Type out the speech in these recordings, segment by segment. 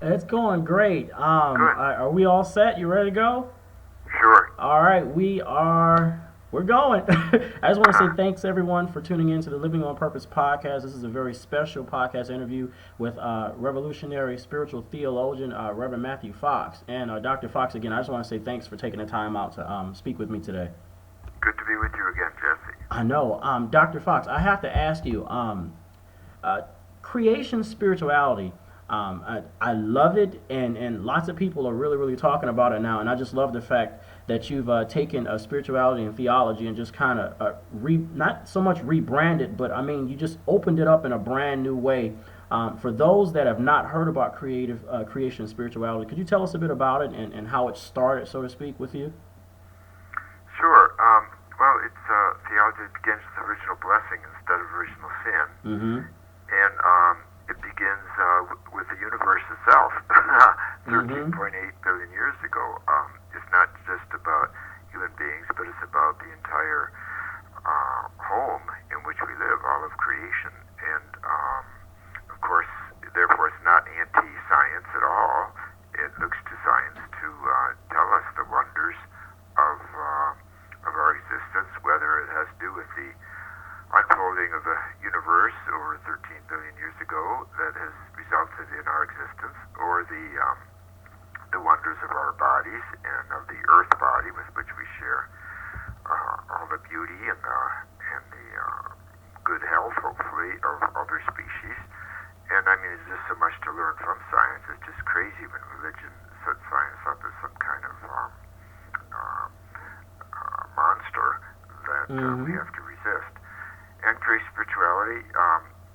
It's going great. Good. Are we all set? You ready to go? Sure. All right, we are. We're going. I just want to say thanks everyone for tuning in to the Living on Purpose podcast. This is a very special podcast interview with Revolutionary Spiritual Theologian Reverend Matthew Fox and Dr. Fox. Again, I just want to say thanks for taking the time out to speak with me today. Good to be with you again, Jesse. I know, Dr. Fox. I have to ask you. Uh, Creation spirituality. I love it, and lots of people are really talking about it now. And I just love the fact that you've taken spirituality and theology and just kind of not so much rebranded, but I mean you just opened it up in a brand new way. For those that have not heard about creation spirituality, could you tell us a bit about it and how it started, so to speak, with you? Sure. Well, it's theology begins with original blessing instead of original sin, Mm-hmm. and it begins with the universe itself. Mm-hmm. 13.8 billion years ago. It's not just about human beings, but it's about the entire home in which we live, all of creation, and of course, therefore, it's not anti-science at all. It looks to science to tell us the wonders of our existence, whether it has to do with the unfolding of the universe over 13 billion years ago that has resulted in our existence, or the wonders of our bodies and of the earth body with which we share all the beauty and the good health, hopefully, of other species. And I mean, there's just so much to learn from science. It's just crazy when religion sets science up as some kind of uh, monster that we Mm-hmm. have to resist. And creation spirituality,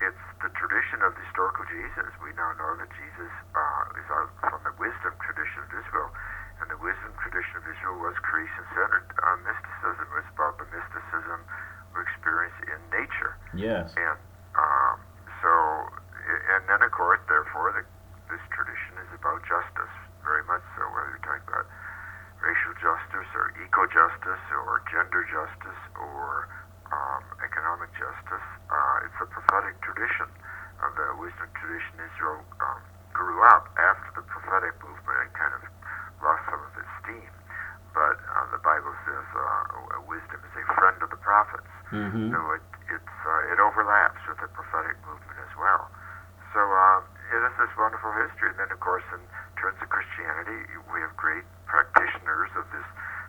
it's the tradition of the historical Jesus. We now know that Jesus is out from the wisdom tradition of Israel. And the wisdom tradition of Israel was creation centered. Mysticism was about the mysticism we experience in nature. Yes. And so, and then of course, therefore, this tradition is about justice, very much so, whether you're talking about racial justice or eco-justice or gender justice or economic justice. It's a prophetic tradition. The wisdom tradition Israel grew up after the prophetic movement and kind of lost some of its steam. But the Bible says wisdom is a friend of the prophets. Mm-hmm. So it overlaps with the prophetic movement as well. So it is this wonderful history. And then, of course, in terms of Christianity, we have great practitioners of this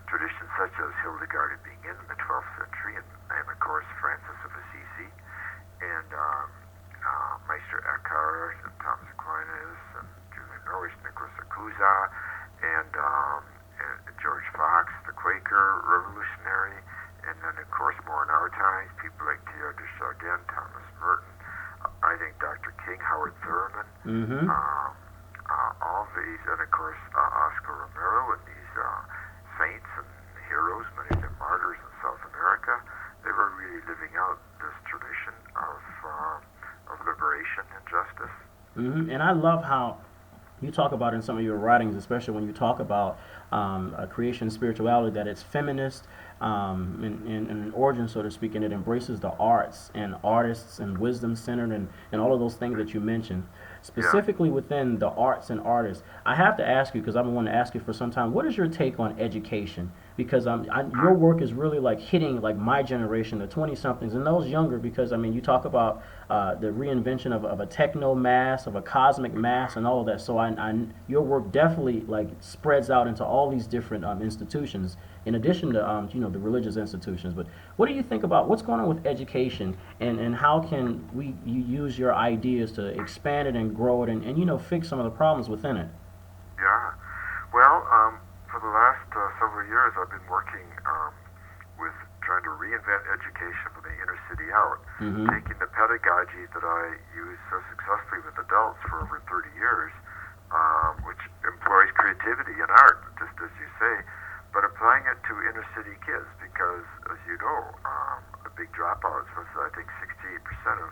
tradition, such as Hildegard of Bingen in the 12th century, and of course, Francis of Assisi, and Meister Eckhart, and Thomas Aquinas, and Julian Norwich, Nicholas Acusa, and George Fox, the Quaker revolutionary, and then, of course, more in our times, people like Teilhard de Chardin, Thomas Merton, I think Dr. King, Howard Thurman, Mm-hmm. all these, and of course Oscar Romero and these saints and heroes, many of them martyrs in South America. They were really living out this tradition of liberation and justice. Mm-hmm. And I love how you talk about in some of your writings, especially when you talk about creation spirituality, that it's feminist in origin, so to speak, and it embraces the arts and artists and wisdom centered and all of those things that you mentioned. Yeah. Specifically within the arts and artists, I have to ask you because I've been wanting to ask you for some time. What is your take on education? Because your work is really like hitting like my generation, the 20 somethings, and those younger. Because I mean, you talk about the reinvention of a techno mass, of a cosmic mass, and all of that. So your work definitely like spreads out into all these different institutions, in addition to the religious institutions. But what do you think about what's going on with education, and how can you use your ideas to expand it and grow it and fix some of the problems within it? Yeah. Well, for the last several years, I've been working with trying to reinvent education for the inner city out, Mm-hmm. taking the pedagogy that I use so successfully with adults for over 30 years, which employs creativity and art, just as you say, but applying it to inner city kids because, as you know, the big dropouts was, I think, 68% of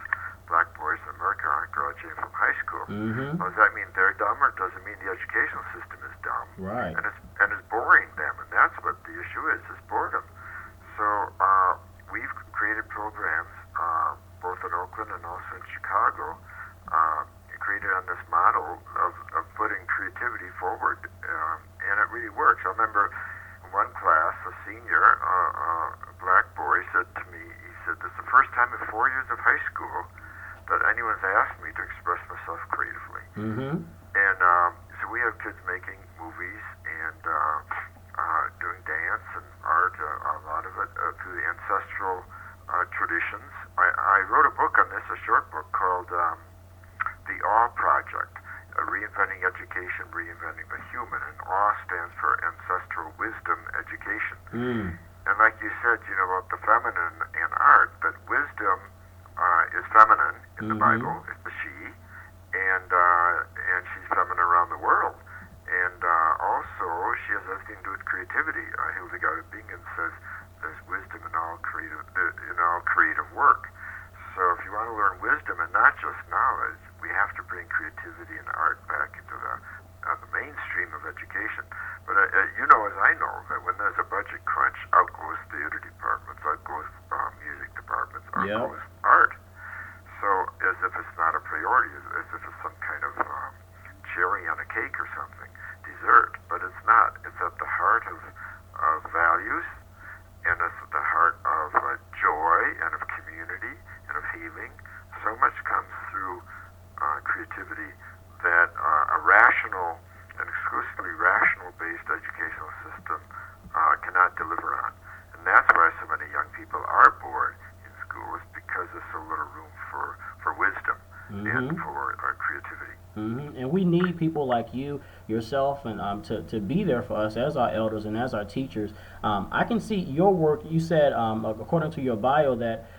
black boys in America aren't graduating from high school. Mm-hmm. Well, does that mean they're dumb, or does it mean the educational system is dumb Right. and it's boring them? And that's what the issue is boredom. So we've created programs both in Oakland and also in Chicago, created on this model of putting creativity forward, and it really works. I remember in one class, a senior, a black boy, said to me, he said, "This is the first time in 4 years of high school that anyone's asked me to express myself creatively." Mm-hmm. And so we have kids making movies and doing dance and art, a lot of it through the ancestral traditions. I wrote a book on this, a short book called The Awe Project, Reinventing Education, Reinventing the Human. And awe stands for Ancestral Wisdom Education. And like you said, about the feminine and art, that wisdom is feminine in the Bible, it's the she, and she's feminine around the world. And also, she has everything to do with creativity. Hildegard of Bingen says there's wisdom in all creative work. So if you want to learn wisdom and not just knowledge, we have to bring creativity and art back into the mainstream of education. But as I know, that when there's a budget crunch, out goes theater departments, out goes music departments, out goes art. So as if it's not a priority, as if it's some kind of cherry on a cake or something, dessert. But it's not. It's at the heart of values, and it's at the heart of joy and of community and of healing. So much comes through creativity that a rational and exclusively rational-based educational system cannot deliver on. And that's why so many young people are bored in schools, because there's so little room for wisdom and for creativity. And we need people like you, yourself, and to be there for us as our elders and as our teachers. I can see your work. You said, according to your bio, that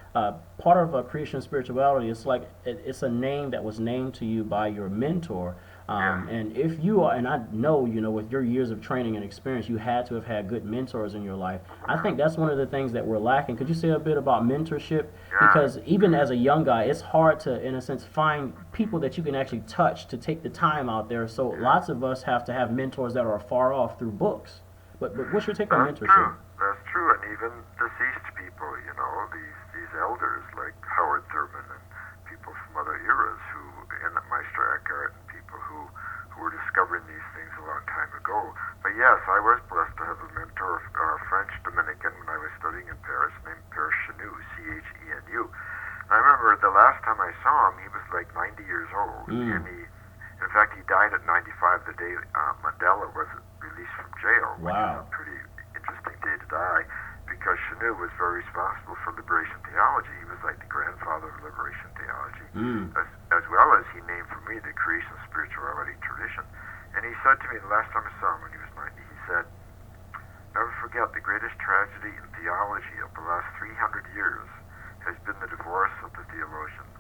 part of Creation Spirituality is like it's a name that was named to you by your mentor. And if you are, and I know, with your years of training and experience, you had to have had good mentors in your life. I think that's one of the things that we're lacking. Could you say a bit about mentorship? Because even as a young guy, it's hard to, in a sense, find people that you can actually touch, to take the time out there. So lots of us have to have mentors that are far off through books. But what's your take on mentorship? That's true. And even deceased people, these elders like Howard Thurman and people from other eras and Meister Eckhart, and people who were discovering these things a long time ago. But yes, I was blessed to have a mentor, French Dominican, when I was studying in Paris, named Père Chenu, Chenu. I remember the last time I saw him, he was like 90 years old. And in fact, he died at 95 the day Mandela was released from jail, which is a pretty interesting day to die, because Chenu was very responsible for liberation theology. He was like the grandfather of liberation theology, as well as he named for me the creation spirituality tradition. And he said to me the last time I saw him when he was 90, he said, "Never forget, the greatest tragedy in theology of the last 300 years has been the divorce of the theologian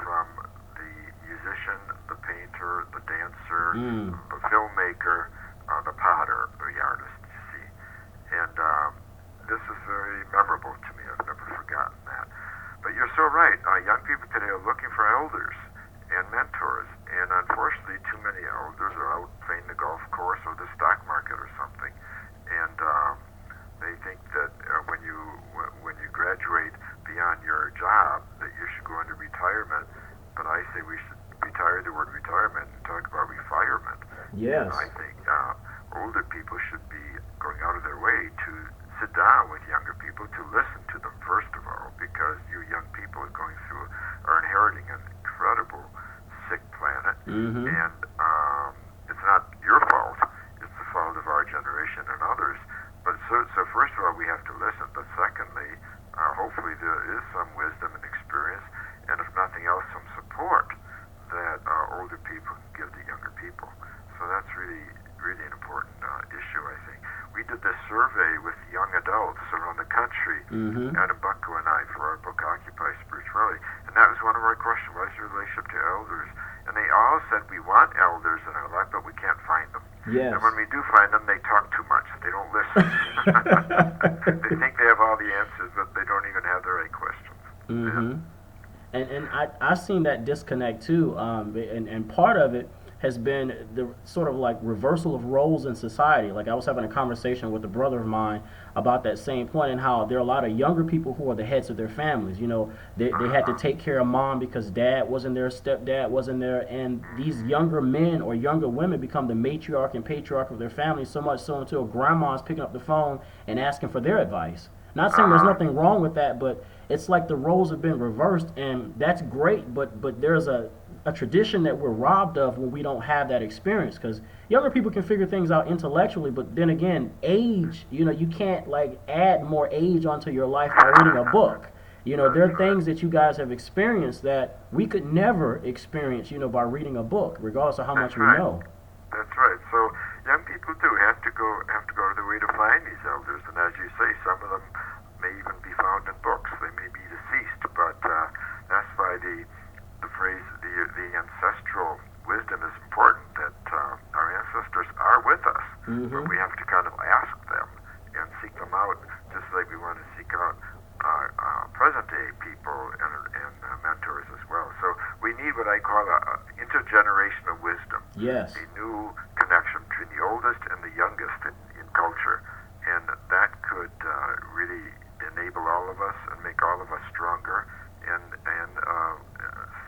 from the musician, the painter, the dancer, the filmmaker, the potter, the artist, you see." And this is very memorable to me. I've never forgotten that. But you're so right. Young people today are looking for elders and mentors, and unfortunately, too many elders are out playing the golf course or the stock market or something, and they think that when you graduate beyond your job, that you should go into retirement. But I say we should retire the word retirement and talk about refirement. Yes. And I think older people should be going out of their way to sit down with younger people, to listen to them first of all, because you young people are inheriting an incredible sick planet, and it's not your fault, it's the fault of our generation and others. But so first of all, we have to listen, but secondly, hopefully there is some wisdom and experience, and if nothing else, some support that older people can give to younger people. So that's really an important issue, I think. We did this survey with young adults around the country, Adam Bucko and I, for our book Occupy Spirituality, and that was one of our questions: what is your relationship to elders? And they all said, we want elders in our life, but we can't find them. Yes. And when we do find them, they talk too much. They don't listen. They think they have all the answers, but they don't even have the right questions. And I've seen that disconnect too, and part of it has been the sort of like reversal of roles in society. Like I was having a conversation with a brother of mine about that same point and how there are a lot of younger people who are the heads of their families. You know, they had to take care of mom because dad wasn't there, stepdad wasn't there, and these younger men or younger women become the matriarch and patriarch of their family, so much so until grandma's picking up the phone and asking for their advice. Not saying there's nothing wrong with that, but it's like the roles have been reversed, and that's great. But there's a tradition that we're robbed of when we don't have that experience. Because younger people can figure things out intellectually, but then again, age. You know, you can't like add more age onto your life by reading a book. You know, there are things that you guys have experienced that we could never experience. You know, by reading a book, regardless of how much we know. That's right. So young people do have to go to the way to find these elders, and as you say, some of them may even be found in books. They may be deceased, but that's why the phrase the ancestral wisdom is important. That our ancestors are with us, but we have to kind of ask them and seek them out, just like we want to seek out present day people and mentors as well. So we need what I call a intergenerational wisdom. Yes. A new connection between the oldest and the youngest in culture, and that could really enable all of us and make all of us stronger and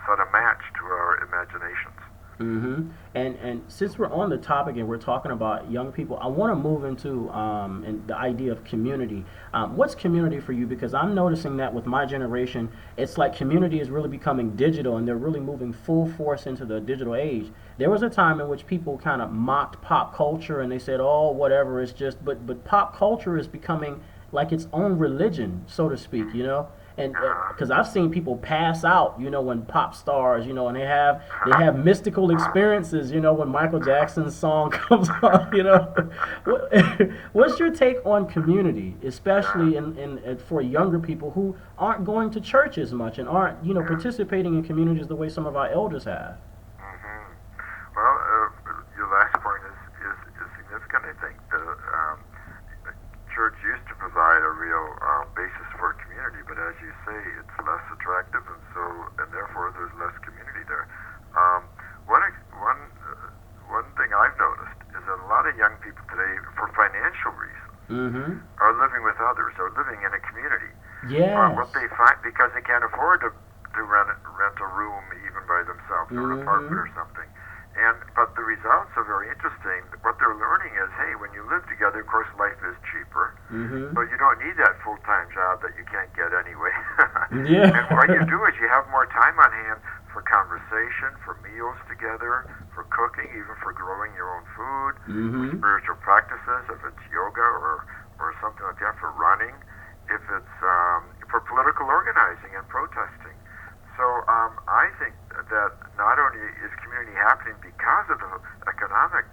set a match to our imaginations. And since we're on the topic and we're talking about young people, I want to move into and the idea of community. What's community for you? Because I'm noticing that with my generation, it's like community is really becoming digital, and they're really moving full force into the digital age. There was a time in which people kind of mocked pop culture, and they said, "Oh, whatever, it's just." But pop culture is becoming like its own religion, so to speak. You know. And because I've seen people pass out, you know, when pop stars, you know, and they have mystical experiences, you know, when Michael Jackson's song comes on, you know. What's your take on community, especially in for younger people who aren't going to church as much and aren't, you know, participating in communities the way some of our elders have? Well, your last point is significant. I think the church used to provide a real basis for community, but as you say, it's less attractive, and therefore there's less community there. One thing I've noticed is that a lot of young people today, for financial reasons, are living with others, or living in a community. Yes. What they find, because they can't afford to rent a room even by themselves, or an apartment or something. But the results are very interesting. What they're learning is, hey, when you live together, of course, life is cheaper. So you don't need that full-time job that you can't get anyway. Yeah. And what you do is you have more time on hand for conversation, for meals together, for cooking, even for growing your own food, for spiritual practices, if it's yoga or something like that, for running, if it's for political organizing and protesting. So I think that not only is community happening because of the economic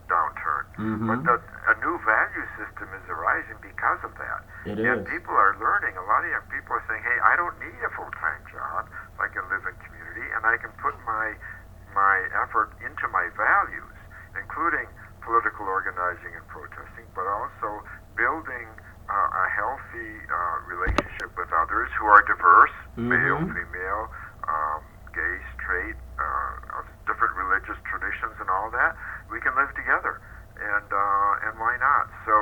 downturn, but that a new value system is arising because of that. And people are learning, a lot of young people are saying, hey, I don't need a full-time job. I can live in community, and I can put my effort into my values, including political organizing and protesting, but also building a healthy relationship with others who are diverse, male, female, gay, straight, of different religious traditions and all that. We can live together, and why not? So,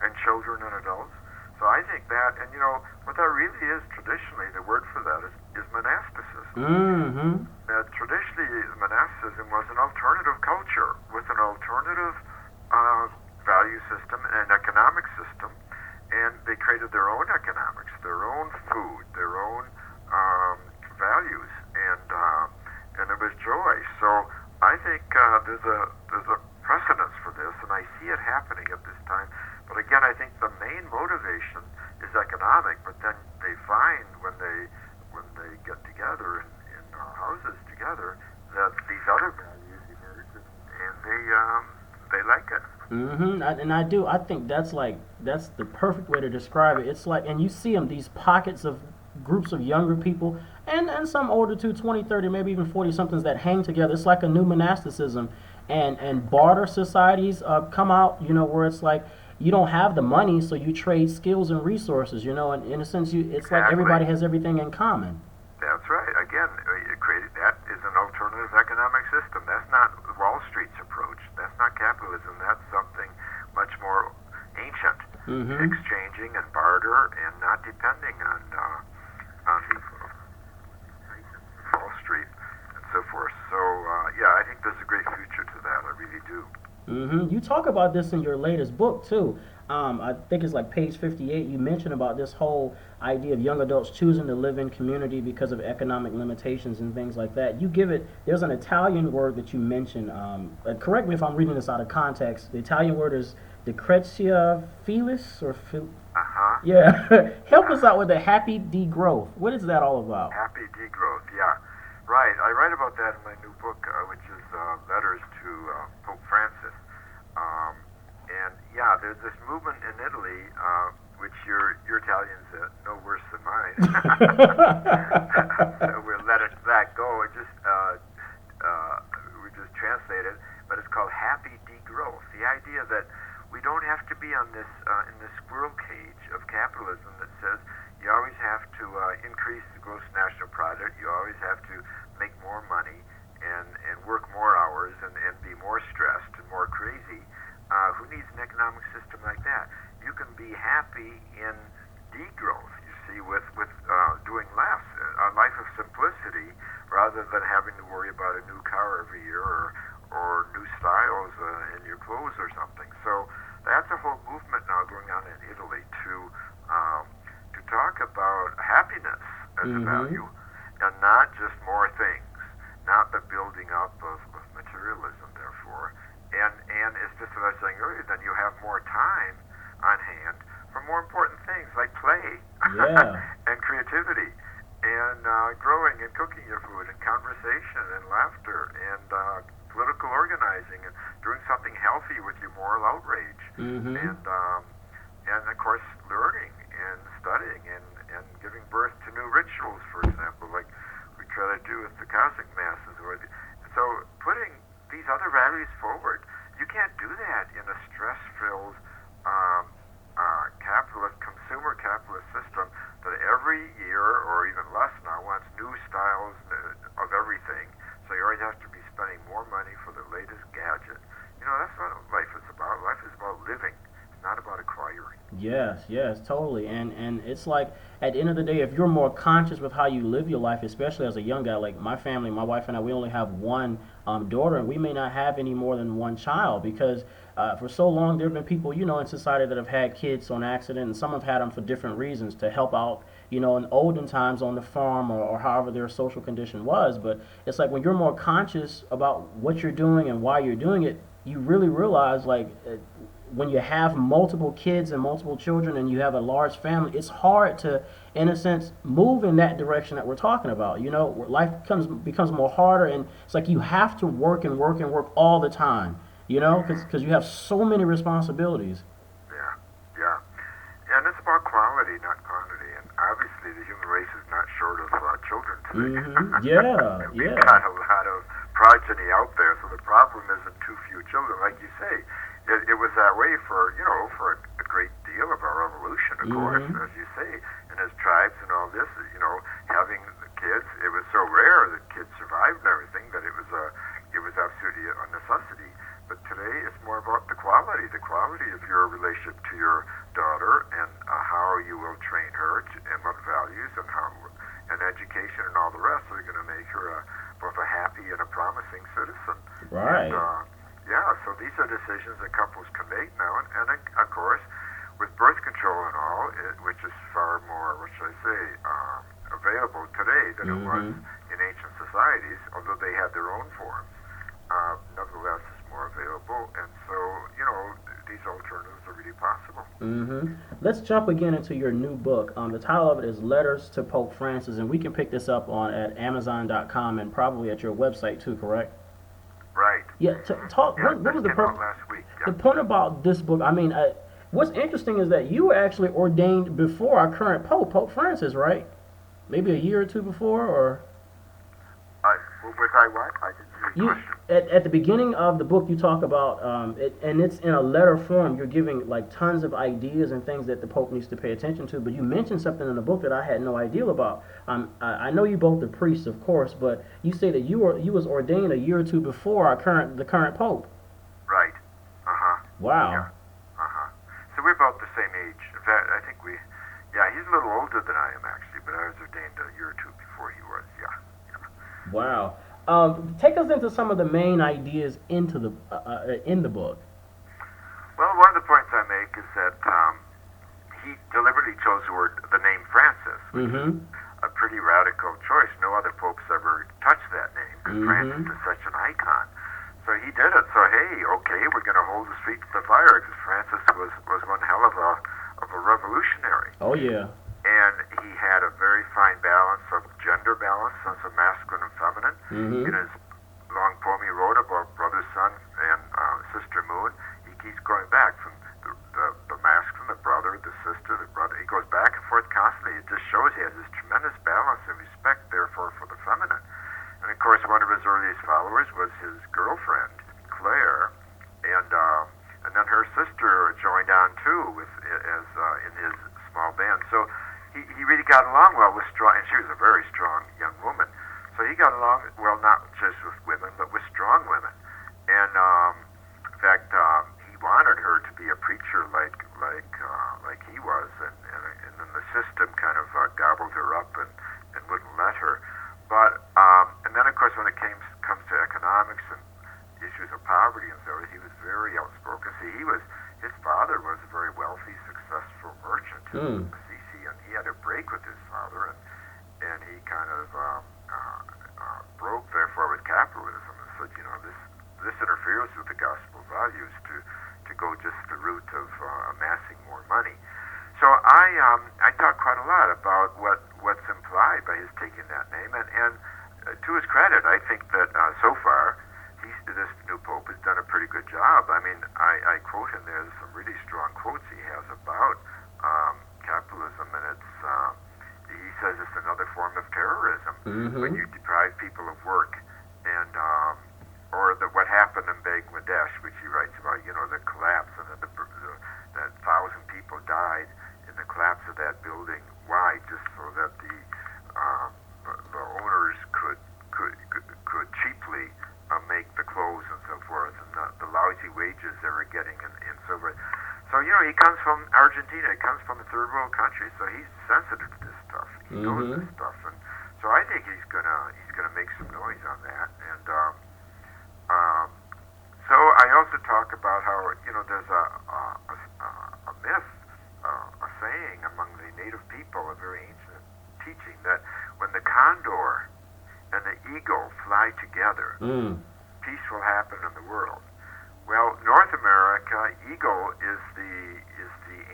and children and adults. So I think that, and you know, what that really is traditionally, the word for that is monasticism. That traditionally, monasticism was an alternative culture with an alternative value system and economic system, and they created their own economics, their own food, their own values, and it was joy. So I think there's a precedence for this, and I see it happening at this time. But again, I think the main motivation is economic. But then they find when they get together in houses together that these other values emerge, and they like it. And I do. I think that's the perfect way to describe it. It's like, and you see them, these pockets of groups of younger people, and some older too, 20, 30, maybe even 40-somethings that hang together. It's like a new monasticism. And barter societies come out, you know, where it's like you don't have the money, so you trade skills and resources, you know, and in a sense, it's like everybody has everything in common. That's right. Again, that is an alternative alternative economic system. That's not Wall Street's approach. That's not capitalism. That's something much more ancient, exchanging and barter, and not depending on the Wall Street and so forth. So yeah, I think there's a great future to that. I really do. You talk about this in your latest book too. I think it's like page 58. You mention about this whole idea of young adults choosing to live in community because of economic limitations and things like that. You give it. There's an Italian word that you mention. Correct me if I'm reading this out of context. The Italian word is decretia filis or yeah. Help us out with the happy degrowth. What is that all about? Happy degrowth. Yeah. Right. I write about that in my new book, which is Letters to Pope Francis. And yeah, there's this movement in Italy, which your Italian's no worse than mine. So we'll let that go. We just translate it, but it's called happy degrowth. The idea that we don't have to be on this in this squirrel cage of capitalism that says you always have to increase the gross national product, you always have to make more money and work more hours and be more stressed and more crazy. Who needs an economic system like that? You can be happy in degrowth, you see, with doing less, a life of simplicity, rather than having to worry about a new car every year or new styles in your clothes or something. So that's a whole movement now going on in Italy to talk about happiness as a value, and not just more things, not the building up of materialism, therefore. And it's just what I was saying earlier, then you have more time on hand for more important things like play and creativity and growing and cooking your food and conversation and laughter and political organizing and doing something healthy with your moral outrage and of course learning and studying and giving birth to new rituals, for example, like we try to do with the Cosmic Masses. So putting these other values forward. You can't do that in a stress-filled consumer capitalist system that every year, or even less now, wants new styles of everything. So you always have to be spending more money for the latest gadget. You know, that's what life is about. Life is about living. It's not about acquiring. Yes, totally. And it's like, at the end of the day, if you're more conscious with how you live your life, especially as a young guy, like my family, my wife and I, we only have one daughter, and we may not have any more than one child, because for so long there have been people, in society that have had kids on accident, and some have had them for different reasons, to help out, in olden times on the farm, or however their social condition was. But it's like, when you're more conscious about what you're doing and why you're doing it, you really realize, like, when you have multiple kids and multiple children and you have a large family, it's hard to, in a sense, move in that direction that we're talking about. Life becomes more harder, and it's like you have to work and work and work all the time, because you have so many responsibilities. Yeah. And it's about quality, not quantity. And obviously the human race is not short of children today. We've got a lot of progeny out there, so the problem isn't too few children. Like you say, it was that way for a great deal of our evolution, of course, as you say, and as tribes and all this, having kids, it was so rare that kids survived and everything that it was absolutely a necessity. But today it's more about the quality of your relationship to your daughter, and how you will train her and what values and education and all the rest are going to make her both a happy and a promising citizen. Right. And, so these are decisions that couples can make now, and of course, with birth control and all, which is far more, available today than it was in ancient societies, although they had their own forms. Nevertheless, it's more available, and so, these alternatives are really possible. Let's jump again into your new book. The title of it is Letters to Pope Francis, and we can pick this up at Amazon.com and probably at your website too, correct? Right. Yeah, talk. What was the last week? Yeah. The point about this book? I mean, what's interesting is that you were actually ordained before our current Pope, Pope Francis, right? Maybe a year or two before, or? Was I what? I didn't hear Good You question. at the beginning of the book you talk about it, and it's in a letter form. You're giving like tons of ideas and things that the Pope needs to pay attention to. But you mentioned something in the book that I had no idea about. I know you both are priests, of course, but you say that you was ordained a year or two before the current Pope. Right. Uh-huh. Wow. Yeah. Uh-huh. So we're about the same age. In fact, I think yeah, he's a little older than I am actually, but I was ordained a year or two before he was. Yeah. Yeah. Wow. Take us into some of the main ideas in the book. Well, one of the points I make is that he deliberately chose the name Francis, which is Mm-hmm. a pretty radical choice. No other popes ever touched that name because Francis Mm-hmm. is such an icon. So he did it. So hey, okay, we're going to hold his feet to the fire because Francis was one hell of a revolutionary, Oh yeah. and he had a very fine balance of gender balance, sense of masculine and feminine. In Mm-hmm. his long poem he wrote about brother sun and sister moon, he keeps going back from the masculine, the brother, the sister, the brother. He goes back and forth constantly. It just shows he has this tremendous balance and respect, therefore, for the feminine. And of course, one of his earliest followers was his girlfriend, Claire, and then her sister joined on too in his small band. So he really got along well with strong, and she was a very strong young woman. So he got along well not just with women, but with strong women. And in fact, he wanted her to be a preacher like he was, and then the system kind of gobbled her up and wouldn't let her. But and then of course when it comes to economics and issues of poverty and so he was very outspoken. See, his father was a very wealthy, successful merchant, Mm. Assisi, and he had a break with his father, and he kind of broke therefore with capitalism and said, you know, this interferes with the gospel values to go just the route of amassing more money. So I talk quite a lot about what's implied by his taking that name, and to his credit, I think that so far this new pope has done a pretty good job. I mean, I quote him. There's some really strong quotes he has about capitalism, and he says it's another form of terrorism when Mm-hmm. you deprive people of work, and or what happened in Bangladesh, which he writes about. You know, the collapse and that 1,000 people died in the collapse of that building. Why? Just so that the owners could cheaply make the clothes and so forth, and the lousy wages they were getting and so forth. So you know, he comes from Argentina. He comes from a third world country, so he's sensitive to this stuff. He knows Mm-hmm. this stuff, and so I think he's gonna make some noise on that. And so I also talk about how you know there's a myth, a saying among the native people, a very ancient teaching that when the condor and the eagle fly together, Mm. peace will happen in the world. Well, North America, eagle is the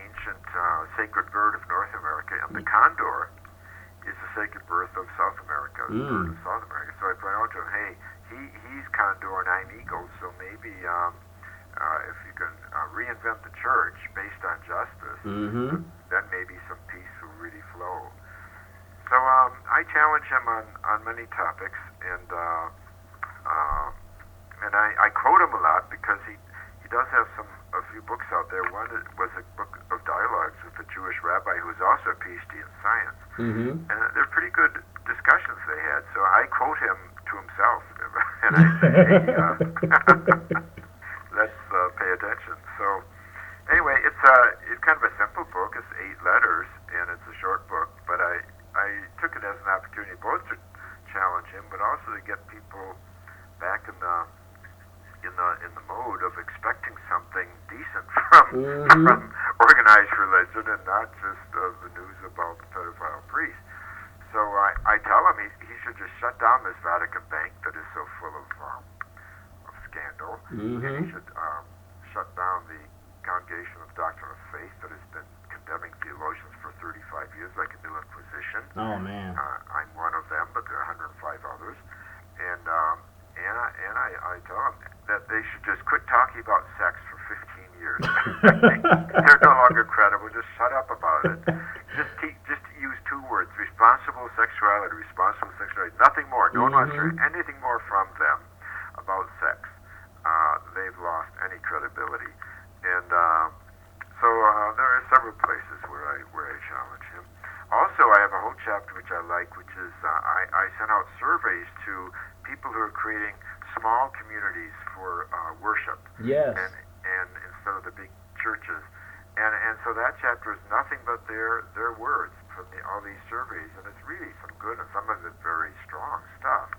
ancient sacred bird of North America, and the condor is the sacred bird of South America, bird of South America. So I point out to him, hey, he's condor and I'm eagle, so maybe if you can reinvent the church based on justice, Mm-hmm. then maybe some peace will really flow. So I challenge him on many topics, and I quote him a lot because he does have a few books out there. One was a book of dialogues with a Jewish rabbi who was also a PhD in science, Mm-hmm. and they're pretty good discussions they had. So I quote him to himself, and I say, hey, let's pay attention. So anyway, it's kind of a simple book. It's 8 letters, and it's a short book, but I took it as an opportunity both to challenge him, but also to get people back in the mode of expecting something decent Mm-hmm. from organized religion and not just the news about the pedophile priest. So I tell him he should just shut down this Vatican Bank that is so full of scandal, and he Mm-hmm. should shut down the Congregation of Doctrine of Faith that has been condemning theologians for 35 years like a new Inquisition. Oh man. I'm one of them, but there are 105 others. And I tell them that they should just quit talking about sex for 15 years. They're no longer credible. Just shut up about it. Just use 2 words: responsible sexuality. Nothing more. No one wants to hear anything more from them. any credibility. And there are several places where I challenge him. Also, I have a whole chapter which I like, which is I sent out surveys to people who are creating small communities for worship. Yes. And instead of the big churches. And so that chapter is nothing but their words from all these surveys, and it's really some good and some of it very strong stuff.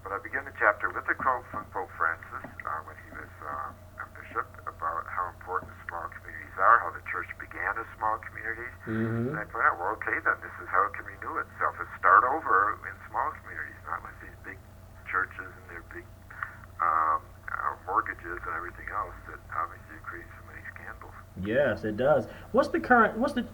But I begin the chapter with a quote from Pope Francis when he was a bishop about how important small communities are, how the church began as small communities. Mm-hmm. And I point out, well, okay, then this is how it can renew itself. Is start over in small communities, not with these big churches and their big mortgages and everything else that obviously create so many scandals. Yes, it does. What's the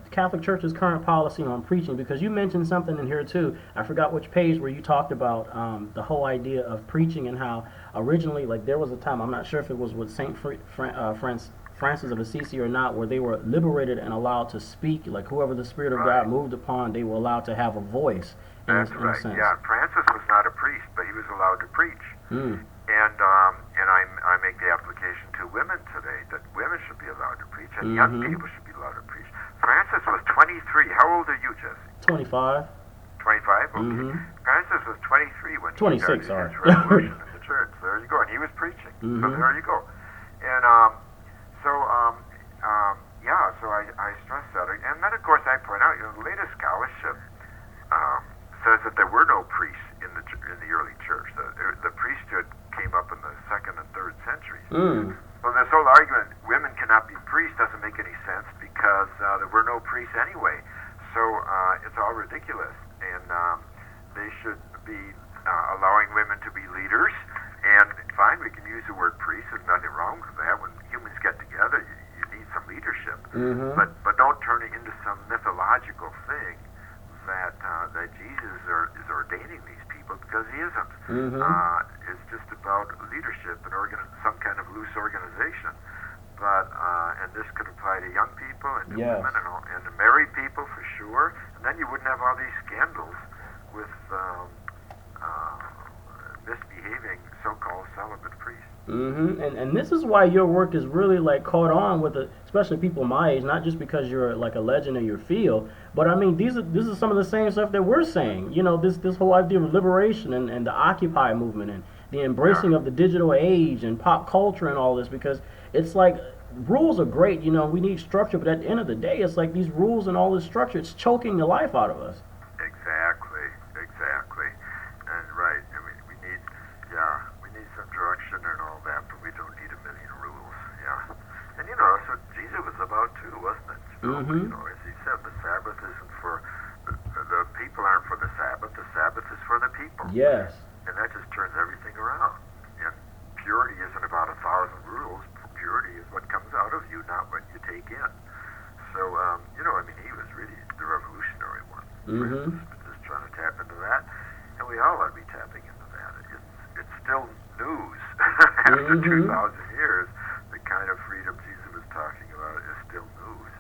Catholic Church's current policy on preaching? Because you mentioned something in here too. I forgot which page where you talked about the whole idea of preaching and how originally, like, there was a time, I'm not sure if it was with Saint Francis of Assisi or not, where they were liberated and allowed to speak. Like, whoever the Spirit of God moved upon, they were allowed to have a voice. That's right. Yeah, Francis was not a priest, but he was allowed to preach. Mm. And I make the application to women today that women should be allowed to preach and young people should be allowed to preach. Francis was 23. How old are you, Jesse? 25. 25? Okay. Francis was 23 when he 26, started sorry. his revolution in the church. There you go. And he was preaching. So there you go. And so I stress that. And then, of course, I point out, the latest scholarship says that there were no priests in the early church. The priesthood came up in the 2nd and 3rd centuries. Well, this whole argument, women cannot be priests, doesn't make any sense because there were no priests anyway. So it's all ridiculous. And they should be allowing women to be leaders. And fine, we can use the word priest. There's nothing wrong with that. When humans get together, you need some leadership. But don't turn it into some mythological thing that Jesus is ordaining these people, because he isn't. It's just about leadership and some kind of loose organization. But and this could apply to young people and to women and to married people for sure. And then you wouldn't have all these scandals with misbehaving so-called celibate priests. And this is why your work is really like caught on with especially people my age, not just because you're like a legend in your field, but I mean this is some of the same stuff that we're saying. This whole idea of liberation and the Occupy movement and the embracing of the digital age and pop culture and all this, because it's like rules are great, we need structure, but at the end of the day, it's like these rules and all this structure, it's choking the life out of us. Exactly. And right, I mean, we need some direction and all that, but we don't need a million rules. Yeah. And that's what Jesus was about too, wasn't it? As he said, the Sabbath isn't for the people aren't for the Sabbath is for the people. Yes. And that just turns everything around. And purity isn't about 1,000 rules. Purity is what comes out of you, not what you take in. So, he was really the revolutionary one. Just trying to tap into that. And we all ought to be tapping into that. It's still news. After 2,000 years, the kind of freedom Jesus was talking about is still news.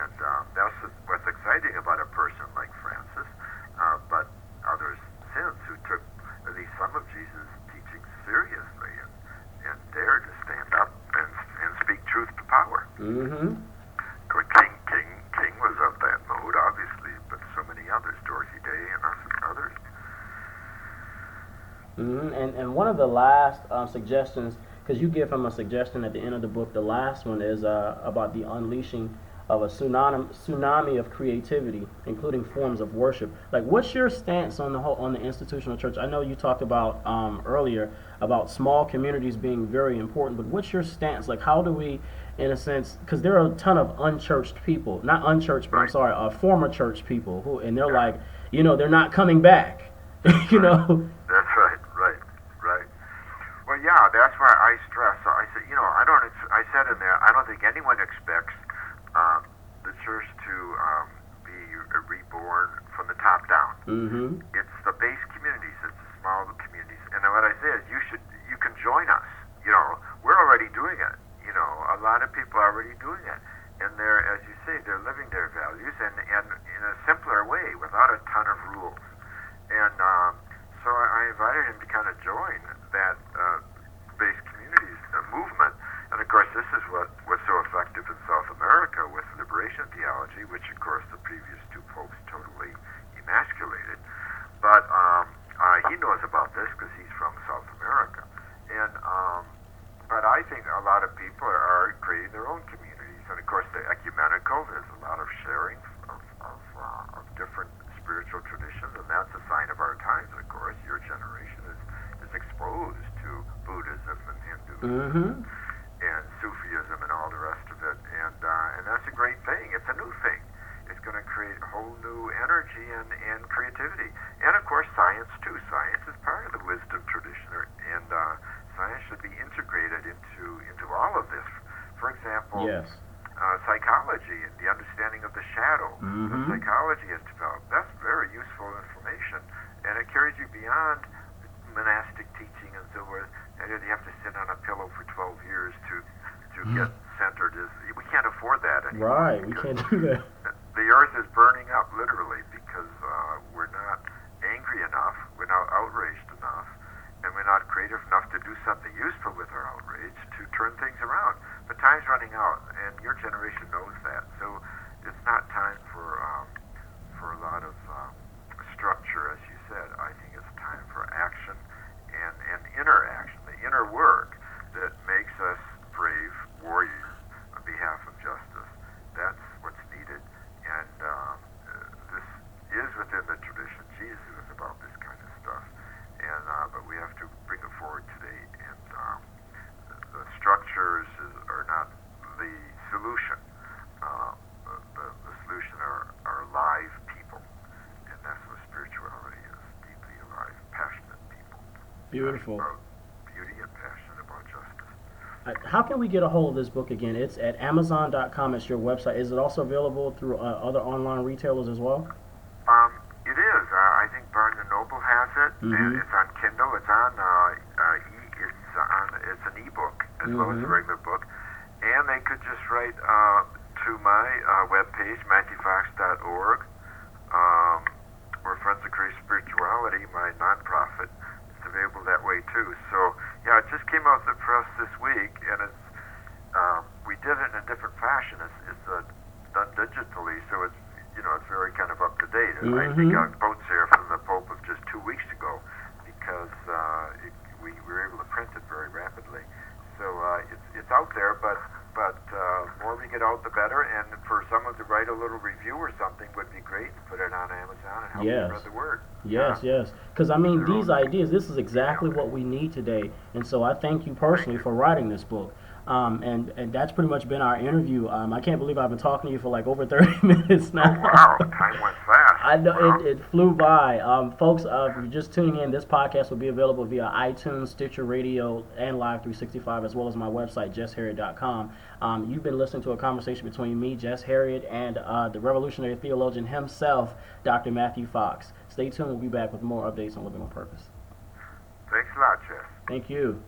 And that's what's exciting about a person like Francis, but others since who took at least some of Jesus' teachings seriously and dared to stand up and speak truth to power. King was of that mode, obviously, but so many others, Dorothy Day and others. And one of the last suggestions, because you give him a suggestion at the end of the book, the last one is about the unleashing of a tsunami of creativity, including forms of worship. Like, what's your stance on the institutional church? I know you talked about earlier about small communities being very important, but what's your stance? Like, how do we, in a sense, because there are a ton of unchurched people, not unchurched, but I'm sorry, former church people who, and they're like, they're not coming back. That's right. Well, yeah, that's why I stress. I said, I said in there, I don't think anyone expects the church to be reborn from the top down. It's the base communities, it's the small communities. And what I say is, you can join us. We're already doing it. A lot of people are already doing it. And they're, as you say, they're living their values and in a simpler way without a ton of rules. And so I invited him to kind of join that base communities movement. And of course, this is what was so effective in South America with liberation theology, which of course the previous two popes totally emasculated. But he knows about this because he's from South America. And but I think a lot of people are creating their own communities. And of course, the ecumenical, there's a lot of sharing of different spiritual traditions, and that's a sign of our times, of course. Your generation is exposed to Buddhism and Hinduism and Sufism and all the rest of it. And that's a great thing. It's a new thing. It's going to create a whole new energy and creativity. And of course, science too. Science is part of the wisdom tradition, and science should be integrated into all of this. For example, yes. Psychology and the understanding of the shadow. Psychology has developed. That's very useful information, and it carries you beyond monastic teaching and so forth. And you have to sit on a pillow for 12 years to get centered. We can't afford that anymore. Right, we can't do that. The earth is burning up literally because we're not angry enough, we're not outraged enough, and we're not creative enough to do something useful with our outrage to turn things around. But time's running out, and your generation knows that. So it's not time for a lot of structure, as you said. I think it's time for action and inner action, the inner work that makes us brave warriors on behalf of justice. That's what's needed. And this is within the tradition. Jesus was about this kind of stuff. And but we have to bring it forward today. And the structures are not the solution. The solution are live people. And that's what spirituality is. Deeply alive, passionate people. Beautiful. Passionate about beauty and passionate about justice. How can we get a hold of this book again? It's at Amazon.com. It's your website. Is it also available through other online retailers as well? It is. I think Barnes and Noble has it. And it's on Kindle. It's on. It's an ebook as well as a regular book. And they could just write to my webpage, MatthewFox.org, or Friends of Christ Spirituality, my nonprofit. It's available that way too. So yeah, it just came out the press this week, and it's we did it in a different fashion. It's done digitally, so it's it's very kind of up to date. And I think got quotes here from the Pope of just 2 weeks ago because we were able to print it very rapidly. So it's out there, but more we get out, the better. And for someone to write a little review or something would be great. Put it on Amazon and help you spread the word. Yes. Because I mean, these ideas, this is exactly what we need today. And so I thank you personally for writing this book. And that's pretty much been our interview. I can't believe I've been talking to you for like over 30 minutes now. Oh, wow, time went fast. I know, it flew by. Folks, if you're just tuning in, this podcast will be available via iTunes, Stitcher Radio, and Live 365, as well as my website, JessHerriott.com. You've been listening to a conversation between me, Jess Herriott, and the Revolutionary Theologian himself, Dr. Matthew Fox. Stay tuned. We'll be back with more updates on Living on Purpose. Thanks a lot, Jess. Thank you.